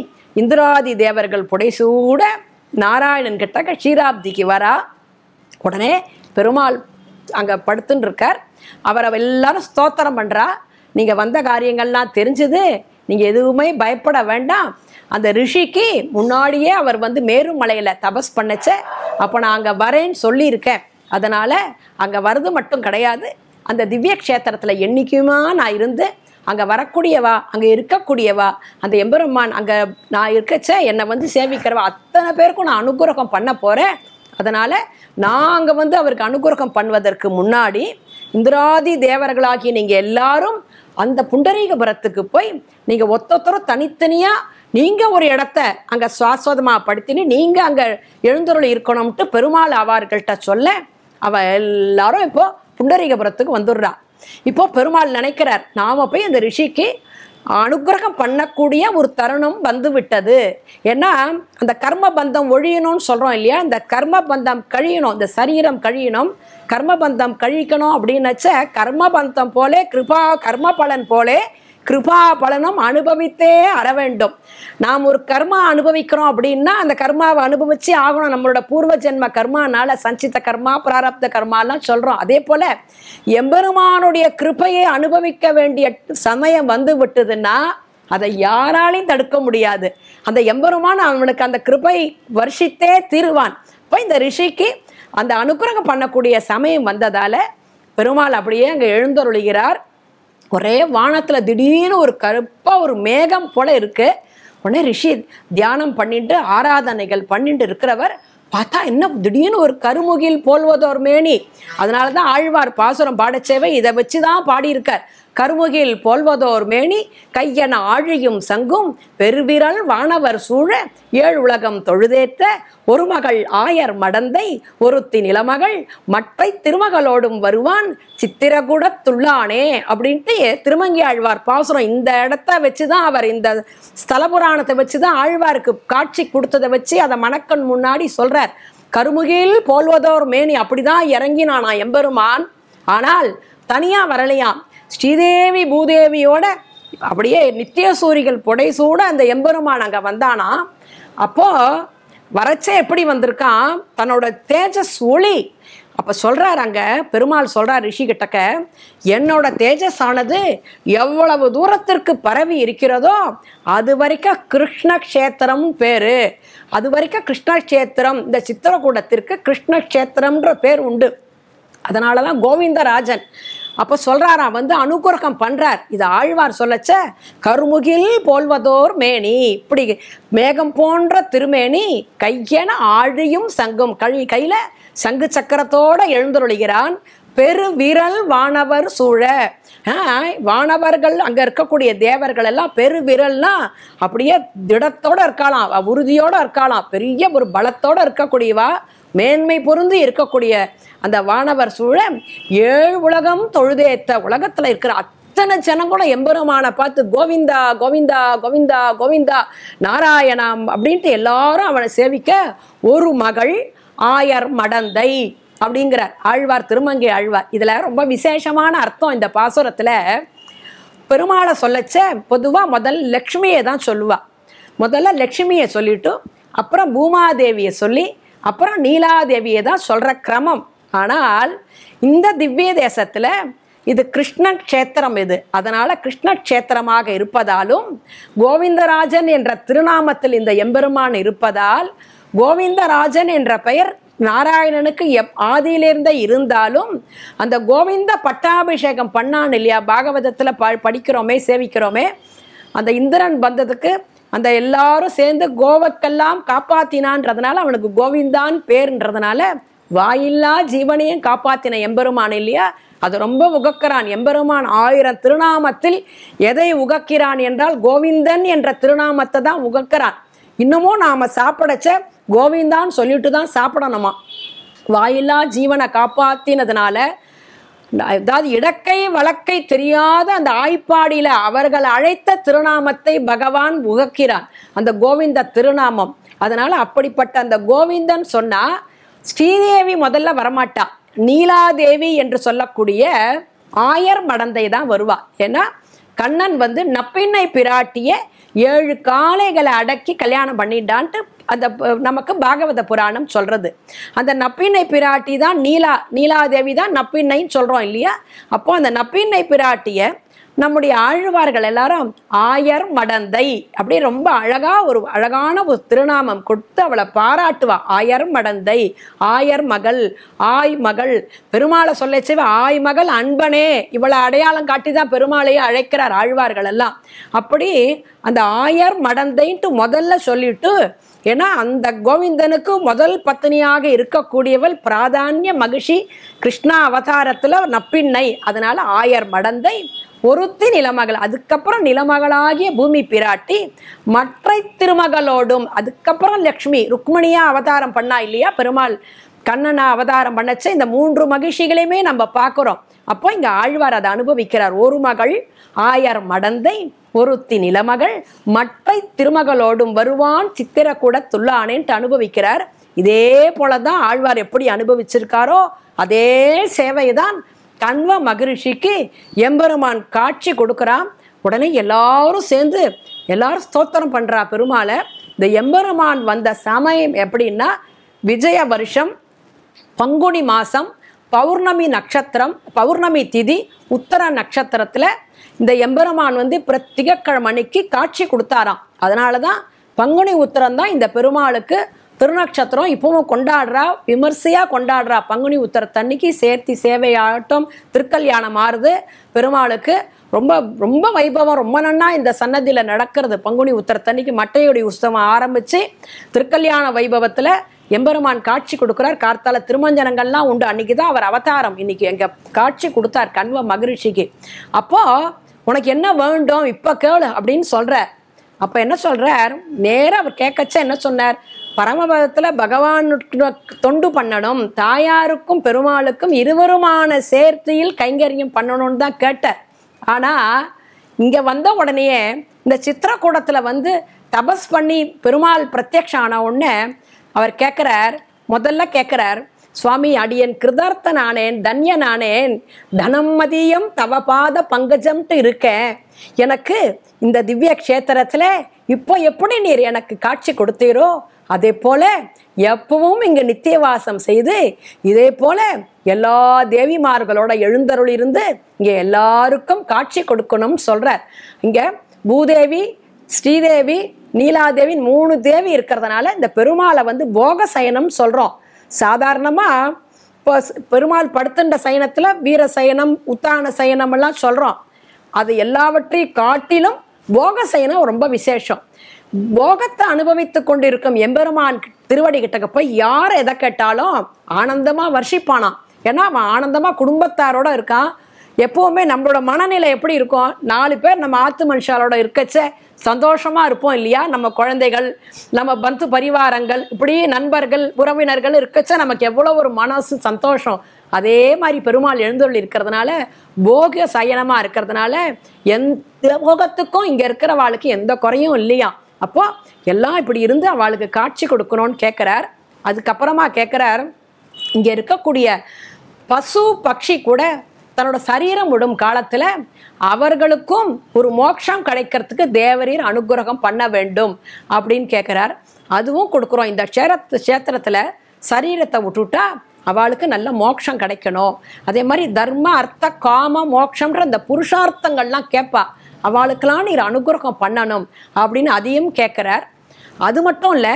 இந்திராதி தேவர்கள் புடைசூட நாராயணன் கிட்ட க்ஷீராப்திக்கு வரா. உடனே பெருமாள் அங்கே படுத்துன்னு இருக்கார். அவரை எல்லாரும் ஸ்தோத்திரம் பண்ணுறா. நீங்கள் வந்த காரியங்கள்லாம் தெரிஞ்சுது, நீங்கள் எதுவுமே பயப்பட வேண்டாம். அந்த ரிஷிக்கு முன்னாடியே அவர் மேருமலையில் தபஸ் பண்ணச்ச, அப்போ நான் அங்கே வரேன்னு சொல்லியிருக்கேன். அதனால் அங்கே வர்றது மட்டும் கிடையாது, அந்த திவ்ய க்ஷேத்திரத்தில் என்றைக்குமா நான் இருந்து அங்கே வரக்கூடியவா, அங்கே இருக்கக்கூடியவா, அந்த எம்பெருமான் அங்கே நான் இருக்கச்ச என்னை சேவிக்கிறவா அத்தனை பேருக்கும் நான் அனுகிரகம் பண்ண போகிறேன். அதனால் நான் அங்கே அவருக்கு அனுகிரகம் பண்ணுவதற்கு முன்னாடி இந்திராதி தேவர்களாகி நீங்கள் எல்லாரும் அந்த புண்டரீகபுரத்துக்கு போய் நீங்கள் ஒத்தொத்தரும் தனித்தனியாக நீங்கள் ஒரு இடத்த அங்கே சுவாஸ்வதமாக படுத்தினு நீங்கள் அங்கே எழுந்தருள் இருக்கணும்ட்டு பெருமாள் அவர்கள்ட்ட சொல்ல, அவள் எல்லாரும் இப்போது புண்டரீகபுரத்துக்கு வந்துடுறா. இப்போ பெருமாள் நினைக்கிறார், நாம் போய் அந்த ரிஷிக்கு அனுகிரகம் பண்ணக்கூடிய ஒரு தருணம் வந்து விட்டது. ஏன்னா அந்த கர்ம பந்தம் ஒழியணும்னு சொல்கிறோம் இல்லையா, இந்த கர்ம பந்தம் கழியணும், இந்த சரீரம் கழியணும், கர்மபந்தம் கழிக்கணும் அப்படின்னச்ச கர்மபந்தம் போலே கர்ம பலன் போலே கிருபா பலனும் அனுபவித்தே அற வேண்டும். நாம் ஒரு கர்மா அனுபவிக்கிறோம் அப்படின்னா அந்த கர்மாவை அனுபவிச்சே ஆகணும். நம்மளோட பூர்வ ஜென்ம கர்மானால சஞ்சித கர்மா பிராரப்த கர்மாலாம் சொல்கிறோம். அதே போல் எம்பெருமானுடைய கிருபையை அனுபவிக்க வேண்டிய சமயம் வந்து விட்டதுன்னா அதை யாராலையும் தடுக்க முடியாது. அந்த எம்பெருமான் அவனுக்கு அந்த கிருபை வருஷித்தே தீருவான். இப்போ இந்த ரிஷிக்கு அந்த அனுகிரகம் பண்ணக்கூடிய சமயம் வந்ததால் பெருமாள் அப்படியே அங்கே எழுந்தருளுகிறார். ஒரே வானத்தில் திடீர்னு ஒரு கருப்பாக ஒரு மேகம் போல இருக்கு. உடனே ரிஷி தியானம் பண்ணிட்டு ஆராதனைகள் பண்ணிட்டு இருக்கிறவர் பார்த்தா என்ன திடீர்னு ஒரு கருமுகில் போல்வதோர் மேனி. அதனால தான் ஆழ்வார் பாசுரம் பாடச்சேவை இதை வச்சு தான் பாடியிருக்கார். கருமுகில் போல்வதோர் மேனி கையன ஆழியும் சங்கும் பெருவிரல் வானவர் சூழ ஏழு உலகம் தொழுதேற்ற ஒரு மகள் ஆயர் மடந்தை ஒருத்தி நிலமகள் மற்றை திருமகளோடும் வருவான் சித்திரகுடத்துள்ளானே அப்படின்ட்டு திருமங்கி ஆழ்வார் பாசுரம் இந்த இடத்த வச்சு தான் அவர் இந்த ஸ்தல புராணத்தை வச்சு தான் ஆழ்வாருக்கு காட்சி கொடுத்ததை வச்சு அதை மணக்கண் முன்னாடி சொல்றார். கருமுகில் போல்வதோர் மேனி அப்படிதான் இறங்கினானா எம்பெருமான். ஆனால் தனியா வரலையாம், ஸ்ரீதேவி பூதேவியோட அப்படியே நித்தியசூரிகள் புடைசூட அந்த எம்பெருமான் அங்கே வந்தானா. அப்போ வரச்சே எப்படி வந்திருக்கான், தன்னோட தேஜஸ் ஒளி. அப்போ சொல்கிறார் அங்கே பெருமாள் சொல்கிறார் ரிஷிகிட்டக்க, என்னோட தேஜஸ் ஆனது எவ்வளவு தூரத்திற்கு பரவி இருக்கிறதோ அது வரைக்கும் கிருஷ்ணக்ஷேத்திரம் பேர். அது வரைக்கும் கிருஷ்ணக்ஷேத்திரம், இந்த சித்திரக்கூடத்திற்கு கிருஷ்ணக்ஷேத்திரம்ன்ற பேர் உண்டு. அதனால தான் கோவிந்தராஜன். அப்போ சொல்கிறாராம் அனுகிரகம் பண்ணுறார். இது ஆழ்வார் சொல்லச்ச கருமுகில் போல்வதோர் மேனி, இப்படி மேகம் போன்ற திருமேனி கையென ஆழியும் சங்கும் கையில் சங்கு சக்கரத்தோடு எழுந்தருளுகிறான். பெரு விரல் வானவர் சூழ, வானவர்கள் அங்கே இருக்கக்கூடிய தேவர்கள் எல்லாம் பெரு விரல்னா அப்படியே திடத்தோடு இருக்கலாம், உறுதியோடு இருக்கலாம், பெரிய ஒரு பலத்தோடு இருக்கக்கூடியவா, மேன்மை பொருந்தி இருக்கக்கூடிய அந்த வானவர் சூழ ஏழு உலகம் தொழுதேத்த, உலகத்தில் இருக்கிற அத்தனை ஜனங்களும் எம்பெருமானை பார்த்து கோவிந்தா கோவிந்தா கோவிந்தா கோவிந்தா நாராயணம் அப்படின்ட்டு எல்லாரும் அவனை சேவிக்க ஒரு மகள் ஆயர் மடந்தை அப்படிங்கிறார் ஆழ்வார், திருமங்கை ஆழ்வார். இதில் ரொம்ப விசேஷமான அர்த்தம் இந்த பாசுரத்தில். பெருமாளை சொல்லச்ச பொதுவாக முதல் லக்ஷ்மியை தான் சொல்லுவா. முதல்ல லக்ஷ்மியை சொல்லிட்டு அப்புறம் பூமாதேவியை சொல்லி அப்புறம் நீலாதேவியை தான் சொல்கிற கிரமம். ஆனால் இந்த திவ்ய தேசத்தில் இது கிருஷ்ண க்ஷேத்திரம், இது அதனால் கிருஷ்ண க்ஷேத்திரமாக இருப்பதாலும் கோவிந்தராஜன் என்ற திருநாமத்தில் இந்த எம்பெருமான் இருப்பதால் கோவிந்தராஜன் என்ற பெயர் நாராயணனுக்கு ஆதியிலிருந்தே இருந்தாலும் அந்த கோவிந்த பட்டாபிஷேகம் பண்ணான் இல்லையா, பாகவதத்தில் படிக்கிறோமே சேவிக்கிறோமே. அந்த இந்திரன் வந்ததுக்கு அந்த எல்லாரும் சேர்ந்து கோவக்கெல்லாம் காப்பாத்தினான்றதுனால அவனுக்கு கோவிந்தான் பேருன்றதுனால வாயில்லா ஜீவனையும் காப்பாத்தின எம்பெருமான் இல்லையா, அது ரொம்ப உகக்கிறான். எம்பெருமான் 1000 திருநாமத்தில் எதை உகக்கிறான் என்றால் கோவிந்தன் என்ற திருநாமத்தை தான் உகக்கிறான். இன்னமும் நாம சாப்பிடச்ச கோவிந்தான்னு சொல்லிட்டு தான் சாப்பிடணுமா. வாயில்லா ஜீவனை காப்பாத்தினதுனால, அதாவது இடக்கை வழக்கை தெரியாத அந்த ஆய்ப்பாடியில அவர்கள் அழைத்த திருநாமத்தை பகவான் உகக்கிறான், அந்த கோவிந்த திருநாமம். அதனால அப்படிப்பட்ட அந்த கோவிந்தன் சொன்னா ஸ்ரீதேவி முதல்ல வரமாட்டா, நீலாதேவி என்று சொல்லக்கூடிய ஆயர் மடந்தை தான் வருவா. ஏன்னா கண்ணன் நப்பிண்ணை பிராட்டிய 7 காளைகளை அடக்கி கல்யாணம் பண்ணிட்டான்ட்டு அந்த நமக்கு பாகவத புராணம் சொல்றது. அந்த நப்பிண்ணை பிராட்டி தான் நீலாதேவி தான் நப்பிண்ணைன்னு சொல்றோம் இல்லையா. அப்போ அந்த நப்பிண்ணை பிராட்டிய நம்முடைய ஆழ்வார்கள் எல்லாரும் ஆயர் மடந்தை அப்படி ரொம்ப அழகான ஒரு திருநாமம் கொடுத்து அவளை பாராட்டுவா. ஆயர் மடந்தை, ஆயர் மகள், ஆய் மகள். பெருமாளை சொல்லச்சே ஆய் மகள் அன்பனே, இவளை அடையாளம் காட்டி தான் பெருமாளையே அழைக்கிறார் ஆழ்வார்கள் எல்லாம். அப்படி அந்த ஆயர் மடந்தைன்ட்டு முதல்ல சொல்லிட்டு, ஏன்னா அந்த கோவிந்தனுக்கு முதல் பத்னியாக இருக்கக்கூடியவள் பிராதான்ய மகிஷி கிருஷ்ணா அவதாரத்துல நப்பிண்ணை. அதனால ஆயர் மடந்தை, ஒருத்தி நிலமகள், அதுக்கப்புறம் நிலமகளாகிய பூமி பிராட்டி, மற்ற திருமகளோடும், அதுக்கப்புறம் லக்ஷ்மி ருக்மணியா அவதாரம் பண்ணா இல்லையா பெருமாள், கண்ணனா அவதாரம் பண்ணச்ச இந்த 3 மகிழ்ச்சிகளையுமே நம்ம பார்க்கிறோம். அப்போ இங்க ஆழ்வார் அதை அனுபவிக்கிறார். ஒரு மகள் ஆயர் மடந்தை, ஒருத்தி நிலமகள், மற்ற திருமகளோடும் வருவான் சித்திரக்கூட துள்ளானேன்ட்டு அனுபவிக்கிறார். இதே போலதான் ஆழ்வார் எப்படி அனுபவிச்சிருக்காரோ அதே சேவைதான் கண்வ மகரிஷிக்கு எம்பெருமான் காட்சி கொடுக்குறான். உடனே எல்லாரும் சேர்ந்து எல்லாரும் ஸ்தோத்திரம் பண்றா பெருமாளை. இந்த எம்பெருமான் வந்த சமயம் எப்படின்னா விஜய வருஷம் பங்குனி மாசம் பௌர்ணமி நட்சத்திரம், பௌர்ணமி திதி உத்தர நட்சத்திரத்துல இந்த எம்பெருமான் திங்கட்கிழமைக்கு காட்சி கொடுத்தாராம். அதனாலதான் பங்குனி உத்தரம் தான் இந்த பெருமாளுக்கு திருநட்சத்திரம் இப்பவும் கொண்டாடுறா, விமர்சையா கொண்டாடுறா. பங்குனி உத்தரத்தன்னைக்கு சேர்த்தி சேவையாட்டம் திருக்கல்யாணம் ஆறுது பெருமாளுக்கு. ரொம்ப ரொம்ப வைபவம், ரொம்ப நன்னா இந்த சன்னதியில நடக்கிறது. பங்குனி உத்தரத்தன்னைக்கு மட்டையுடைய உற்சவம் ஆரம்பிச்சு திருக்கல்யாண வைபவத்துல எம்பெருமான் காட்சி கொடுக்கிறார். கார்த்தால திருமஞ்சனங்கள்லாம் உண்டு. அன்னைக்குதான் அவர் அவதாரம். இன்னைக்கு எங்க காட்சி கொடுத்தார் கண்வ மகரிஷிக்கு. அப்போ உனக்கு என்ன வேண்டும் இப்ப கேளு அப்படின்னு சொல்ற. அப்ப என்ன சொல்றார், நேரா அவர் கேட்கச்ச என்ன சொன்னார், பரமபதத்துல பகவானுக்கு தொண்டு பண்ணணும், தாயாருக்கும் பெருமாளுக்கும் இருவருமான சேர்த்தியில் கைங்கரியம் பண்ணணும்னு தான் கேட்டார். ஆனா இங்க வந்த உடனேயே இந்த சித்திரக்கூடத்துல தபஸ் பண்ணி பெருமாள் பிரத்யக்ஷம் ஆன உடனே அவர் கேட்கிறார், முதல்ல கேட்கிறார், சுவாமி அடியன் கிருதார்த்தன் ஆனேன், தன்யன் ஆனேன், தனம் மதியம் தவபாத பங்கஜம்ட்டு இருக்கேன். எனக்கு இந்த திவ்ய கஷேத்திரத்துல இப்போ எப்படி நீர் எனக்கு காட்சி கொடுத்தீரோ அதே போல எப்பவும் இங்க நித்தியவாசம் செய்து இதே போல எல்லா தேவிமார்களோட எழுந்தருள் இருந்து இங்க எல்லாருக்கும் காட்சி கொடுக்கணும்னு சொல்றார். இங்க பூதேவி, ஸ்ரீதேவி, நீலாதேவி 3 தேவி இருக்கிறதுனால இந்த பெருமாளை போக சயனம் சொல்றோம். சாதாரணமா இப்போ பெருமாள் படுத்துன்ற சயனத்துல வீர சயனம், உத்தான சயனம் எல்லாம் சொல்றோம். அது எல்லாவற்றையும் காட்டிலும் போக சயனம் ரொம்ப விசேஷம். போகத்தை அனுபவித்து கொண்டிருக்கும் எம்பெருமான் திருவடி கிட்டக்க போய் யார் எதை கேட்டாலும் ஆனந்தமா வர்ஷிப்பானான். ஏன்னா அவன் ஆனந்தமா குடும்பத்தாரோட இருக்கான். எப்பவுமே நம்மளோட மனநிலை எப்படி இருக்கும், 4 பேர் நம்ம ஆத்து மனுஷாலோட இருக்கச்ச சந்தோஷமா இருப்போம் இல்லையா. நம்ம குழந்தைகள், நம்ம பந்து பரிவாரங்கள், இப்படி நண்பர்கள் உறவினர்கள் இருக்கச்ச நமக்கு எவ்வளவு ஒரு மனசு சந்தோஷம். அதே மாதிரி பெருமாள் எழுந்தருள் இருக்கிறதுனால போக சயனமா இருக்கிறதுனால எந்த போகத்துக்கும் இங்க இருக்கிறவாளுக்கு எந்த குறையும் இல்லையா. அப்போ எல்லாம் இப்படி இருந்து அவளுக்கு காட்சி கொடுக்கணும்னு கேட்கிறார். அதுக்கப்புறமா கேட்கிறார், இங்க இருக்கக்கூடிய பசு பட்சி கூட தன்னோட சரீரம் விடும் காலத்துல அவர்களுக்கும் ஒரு மோட்சம் கிடைக்கிறதுக்கு தேவரீர் அனுகிரகம் பண்ண வேண்டும் அப்படின்னு கேட்கிறார். அதுவும் கொடுக்குறோம். இந்த கஷேத்திரத்துல சரீரத்தை விட்டுட்டா அவளுக்கு நல்ல மோட்சம் கிடைக்கணும். அதே மாதிரி தர்ம அர்த்த காம மோட்சம்ன்ற இந்த புருஷார்த்தங்கள்லாம் கேட்பா. அவளுக்கெல்லாம் நீர் அனுகிரகம் பண்ணணும் அப்படின்னு அதையும் கேட்கிறார். அது மட்டும் இல்ல,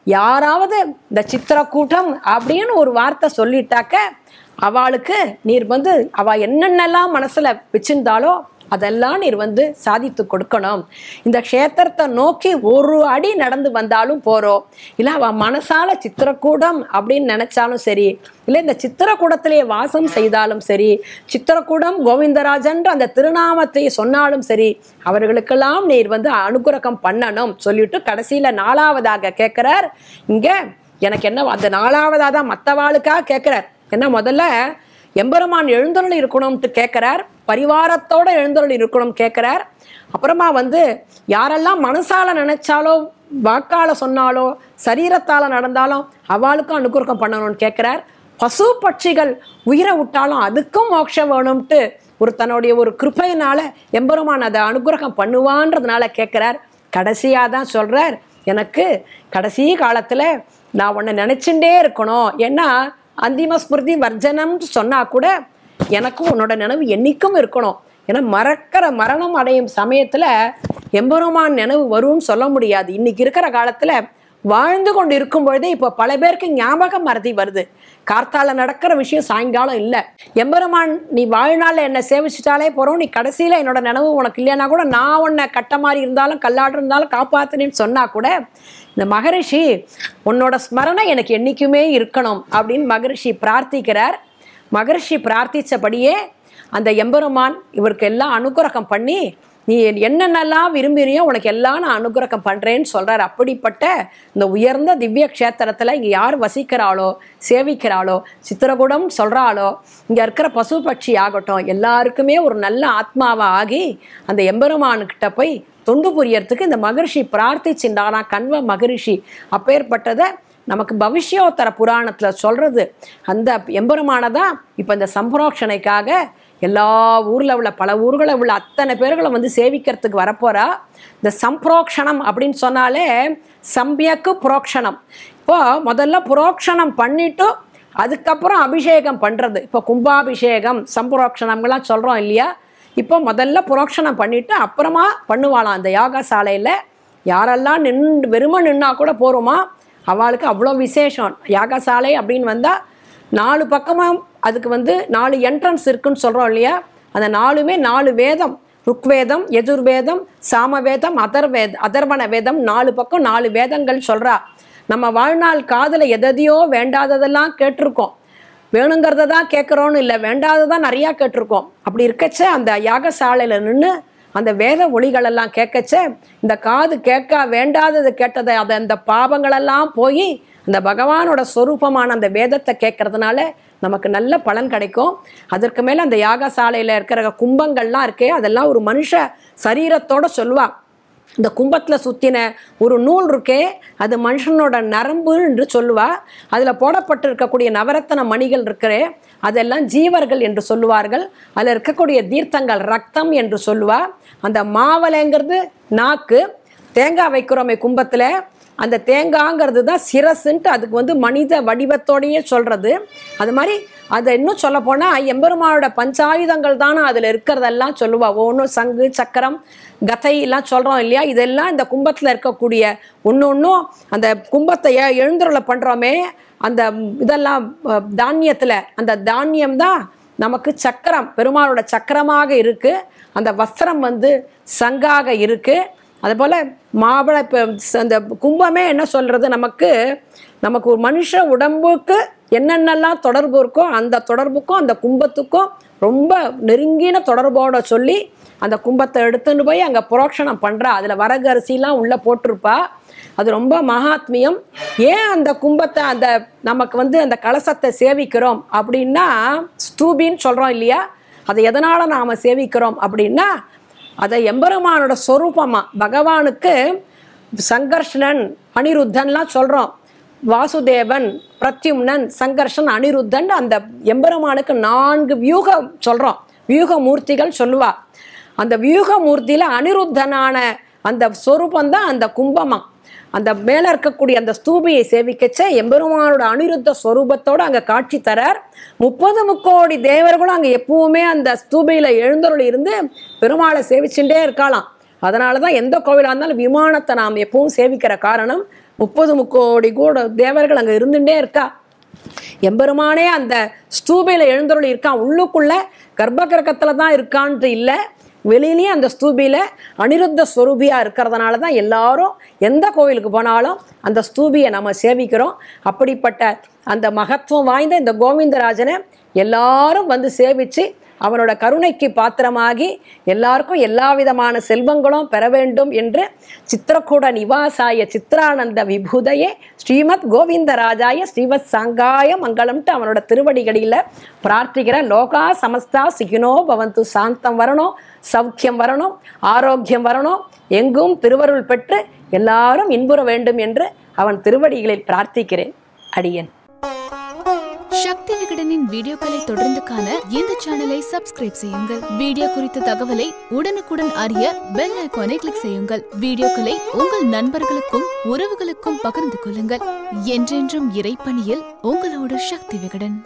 யாராவது இந்த சித்திரக்கூட்டம் அப்படின்னு ஒரு வார்த்தை சொல்லிட்டாக்க அவளுக்கு நீர் வந்து அவள் என்னென்னலாம் மனசில் வச்சிருந்தாலோ அதெல்லாம் நீர் வந்து சாதித்து கொடுக்கணும். இந்த க்ஷேத்திரத்தை நோக்கி ஒரு அடி நடந்து வந்தாலும் போகிறோம், இல்லை அவள் மனசால சித்திரக்கூடம் அப்படின்னு நினச்சாலும் சரி, இல்லை இந்த சித்திரக்கூடத்திலேயே வாசம் செய்தாலும் சரி, சித்திரக்கூடம் கோவிந்தராஜன்ற அந்த திருநாமத்தை சொன்னாலும் சரி, அவர்களுக்கெல்லாம் நீர் வந்து அனுகிரகம் பண்ணணும் சொல்லிட்டு கடைசியில் 4வதாக கேட்குறார். இங்கே எனக்கு என்ன அந்த 4வதாக தான் மற்றவாளுக்காக கேட்குறார். என்ன முதல்ல எம்பெருமான் எழுந்தருள் இருக்கணும்ட்டு கேட்குறார், பரிவாரத்தோடு எழுந்தருள் இருக்கணும் கேட்குறார். அப்புறமா வந்து யாரெல்லாம் மனசால நினைச்சாலோ வாக்கால சொன்னாலோ சரீரத்தால் நடந்தாலும் அவளுக்கும் அனுகிரகம் பண்ணணும்னு கேட்குறார். பசு பட்சிகள் உயிரை விட்டாலும் அதுக்கும் மோட்சம் வேணும்ட்டு தன்னுடைய ஒரு கிருப்பையினால எம்பெருமான் அதை அனுகிரகம் பண்ணுவான்றதுனால கேட்குறார். கடைசியாக தான் சொல்கிறார், எனக்கு கடைசி காலத்தில் நான் உன்னை நினச்சிண்டே இருக்கணும். ஏன்னா அந்திம ஸ்மிருதி வர்ஜனம்னு சொன்னால் கூட எனக்கும் உன்னோட நினைவு என்னைக்கும் இருக்கணும். ஏன்னா மரணம் அடையும் சமயத்தில் எம்பெருமான் நினைவு வரும்னு சொல்ல முடியாது. இன்னைக்கு இருக்கிற காலத்தில் வாழ்ந்து கொண்டு இருக்கும் பொழுதே இப்போ பல பேருக்கு ஞாபகம் மறதி வருது. கார்த்தால நடக்கிற விஷயம் சாயங்காலம் இல்லை. எம்பெருமான் நீ வாழ்நாளில் என்னை சேவிச்சிட்டாலே போகிறோம், நீ கடைசியில் என்னோட நினைவு உனக்கு இல்லைன்னா கூட நான் உன்னை கட்ட மாதிரி இருந்தாலும் கல்லாடு இருந்தாலும் காப்பாற்றினேன்னு சொன்னால் கூட இந்த மகரிஷி உன்னோட ஸ்மரணை எனக்கு என்றைக்குமே இருக்கணும் அப்படின்னு மகரிஷி பிரார்த்திக்கிறார். மகரிஷி பிரார்த்தித்தபடியே அந்த எம்பெருமான் இவருக்கு எல்லாம் அனுகிரகம் பண்ணி நீ என்னென்னலாம் விரும்பினியோ உனக்கு எல்லாம் நான் அனுகிரகம் பண்ணுறேன்னு சொல்கிறார். அப்படிப்பட்ட இந்த உயர்ந்த திவ்ய க்ஷேத்திரத்தில் இங்கே யார் வசிக்கிறாளோ சேவிக்கிறாளோ சித்திரகூடம் சொல்கிறாளோ இங்கே இருக்கிற பசு பட்சி ஆகட்டும் எல்லாருக்குமே ஒரு நல்ல ஆத்மாவாக ஆகி அந்த எம்பெருமானுக்கிட்ட போய் தொண்டு புரியறதுக்கு இந்த மகரிஷி பிரார்த்திச்சுட்டானா கண்வ மகரிஷி. அப்பேற்பட்டதை நமக்கு பவிஷ்யோத்தர புராணத்தில் சொல்கிறது. அந்த எம்பெருமானை தான் இப்போ இந்த சம்பரோக்ஷணைக்காக எல்லா ஊரில் உள்ள பல ஊர்களில் உள்ள அத்தனை பேர்களை வந்து சேவிக்கிறதுக்கு வரப்போகிறா. இந்த சம்பரோக்ஷணம் அப்படின்னு சொன்னாலே சம்பியக்கு புரோக்ஷணம். இப்போ முதல்ல புரோக்ஷணம் பண்ணிவிட்டு அதுக்கப்புறம் அபிஷேகம் பண்ணுறது. இப்போ கும்பாபிஷேகம் சம்பரோக்ஷணம்லாம் சொல்கிறோம் இல்லையா. இப்போ முதல்ல புரோக்ஷணம் பண்ணிவிட்டு அப்புறமா பண்ணுவாளாம் அந்த யாகசாலையில். யாரெல்லாம் வெறுமை நின்னா கூட போகிறோமா அவளுக்கு அவ்வளோ விசேஷம். யாகசாலை அப்படின்னு வந்தால் 4 பக்கமும் அதுக்கு வந்து 4 என்ட்ரன்ஸ் இருக்குன்னு சொல்கிறோம் இல்லையா. அந்த 4மே 4 வேதம், ருக்வேதம், யஜுர்வேதம், சாமவேதம், அதர்வண வேதம், 4 பக்கம் 4 வேதங்கள் சொல்கிறா. நம்ம வாழ்நாள் காதில் எதையோ வேண்டாததெல்லாம் கேட்டிருக்கோம், வேணுங்கிறத தான் கேட்குறோன்னு இல்லை, வேண்டாததான் நிறையா கேட்டிருக்கோம். அப்படி இருக்கச்ச அந்த யாகசாலையில் நின்று அந்த வேத ஒளிகளெல்லாம் கேட்கச்ச இந்த காது கேட்க வேண்டாதது கேட்டதை அதை அந்த பாவங்களெல்லாம் போய் அந்த பகவானோட ஸ்வரூபமான அந்த வேதத்தை கேட்கறதுனால நமக்கு நல்ல பலன் கிடைக்கும். அதற்கு மேலே அந்த யாகசாலையில் இருக்கிற கும்பங்கள்லாம் இருக்கே அதெல்லாம் ஒரு மனுஷ சரீரத்தோட சொல்லுவா. இந்த கும்பத்தில் சுற்றின ஒரு நூல் இருக்கே அது மனுஷனோட நரம்பு என்று சொல்லுவா. அதில் போடப்பட்டிருக்கக்கூடிய நவரத்தன மணிகள் இருக்கிறே அதெல்லாம் ஜீவர்கள் என்று சொல்லுவார்கள். அதில் இருக்கக்கூடிய தீர்த்தங்கள் ரத்தம் என்று சொல்லுவா. அந்த மாவலைங்கிறது நாக்கு, தேங்காய் வைக்கிறோமே கும்பத்தில் அந்த தேங்காய்ங்கிறது தான் சிரசுன்ட்டு அதுக்கு வந்து மனித வடிவத்தோடையே சொல்கிறது. அது மாதிரி அதை இன்னும் சொல்ல போனால் எம்பெருமானோட பஞ்சாயுதங்கள் தானே அதில் இருக்கிறதெல்லாம் சொல்லுவா. ஒன்றும் சங்கு சக்கரம் கதை எல்லாம் சொல்கிறோம் இல்லையா. இதெல்லாம் இந்த கும்பத்தில் இருக்கக்கூடிய ஒன்றும் அந்த கும்பத்தை எழுந்துருளை பண்ணுறோமே அந்த இதெல்லாம் தானியத்தில் அந்த தானியம் தான் நமக்கு சக்கரம், பெருமாளோட சக்கரமாக இருக்குது. அந்த வஸ்திரம் வந்து சங்காக இருக்குது. அதுபோல் மாபழ அந்த கும்பமே என்ன சொல்கிறது, நமக்கு ஒரு மனுஷ உடம்புக்கு என்னென்னலாம் தொடர்பு இருக்கோ அந்த தொடர்புக்கும் அந்த கும்பத்துக்கும் ரொம்ப நெருங்கின தொடர்போட சொல்லி அந்த கும்பத்தை எடுத்துன்னு போய் அங்கே புரோக்ஷணம் பண்ணுறா. அதில் வரகு அரிசிலாம் உள்ளே போட்டிருப்பா. அது ரொம்ப மகாத்மியம். ஏன் அந்த கும்பத்தை அந்த நமக்கு வந்து அந்த கலசத்தை சேவிக்கிறோம் அப்படின்னா ஸ்தூபின்னு சொல்கிறோம் இல்லையா. அதை எதனால் நாம் சேவிக்கிறோம் அப்படின்னா அதை எம்பெருமானோட சொரூபமாக பகவானுக்கு சங்கர்ஷணன் அனிருத்தன்லாம் சொல்கிறோம். வாசுதேவன், பிரத்யும்னன், சங்கர்ஷன், அனிருத்தன் அந்த எம்பெருமானுக்கு 4 வியூகம் சொல்கிறோம். வியூக மூர்த்திகள் சொல்லுவா. அந்த வியூக மூர்த்தியில் அனிருத்தனான அந்த சொரூபந்தான் அந்த கும்பமாக. அந்த மேலே இருக்கக்கூடிய அந்த ஸ்தூபியை சேவிக்கச்ச எம்பெருமானோட அனிருத்த ஸ்வரூபத்தோடு அங்கே காட்சி தரார். 30 முக்கோடி தேவர்களும் அங்கே எப்பவுமே அந்த ஸ்தூபியில் எழுந்தருள் இருந்து பெருமாளை சேவிச்சுட்டே இருக்கலாம். அதனால தான் எந்த கோவிலாக இருந்தாலும் விமானத்தை நாம் எப்பவும் சேவிக்கிற காரணம் 30 முக்கோடி கூட தேவர்கள் அங்கே இருந்துட்டே இருக்கா. எம்பெருமானே அந்த ஸ்தூபியில் எழுந்தருள் இருக்கான். உள்ளுக்குள்ள கர்ப்பகிரகத்தில் தான் இருக்கான்ட்டு இல்லை, வெளியிலேயும் அந்த ஸ்தூபியில் அனிருத்த ஸ்வரூபியாக இருக்கிறதுனால தான் எல்லாரும் எந்த கோவிலுக்கு போனாலும் அந்த ஸ்தூபியை நம்ம சேவிக்கிறோம். அப்படிப்பட்ட அந்த மகத்துவம் வாய்ந்த இந்த கோவிந்தராஜனை எல்லாரும் வந்து சேவித்து அவனோட கருணைக்கு பாத்திரமாகி எல்லாருக்கும் எல்லா விதமான செல்வங்களும் பெற வேண்டும் என்று சித்திரக்கூட நிவாசாய சித்ரானந்த விபுதையே ஸ்ரீமத் கோவிந்தராஜாய ஸ்ரீவத் சாங்காய மங்களம்ட்டு அவனோட திருவடிகளில் பிரார்த்திக்கிற. லோகா சமஸ்தா சிகினோ பவந்து, சாந்தம் வரணும், சௌக்கியம் வரணும், ஆரோக்கியம் வரணும், எங்கும் திருவருள் பெற்று எல்லாரும் இன்புற வேண்டும் என்று அவன் திருவடிகளில் பிரார்த்திக்கிறேன். அடியேன். சக்தி விகடனின் வீடியோக்களை தொடர்ந்து காண இந்த சேனலை சப்ஸ்கிரைப் செய்யுங்கள். வீடியோ குறித்த தகவலை உடனுக்குடன் அறிய பெல் ஐகானை கிளிக் செய்யுங்கள். வீடியோக்களை உங்கள் நண்பர்களுக்கும் உறவுகளுக்கும் பகிர்ந்து கொள்ளுங்கள். என்றென்றும் இறைப்பணியில் உங்களோட சக்தி விகடன்.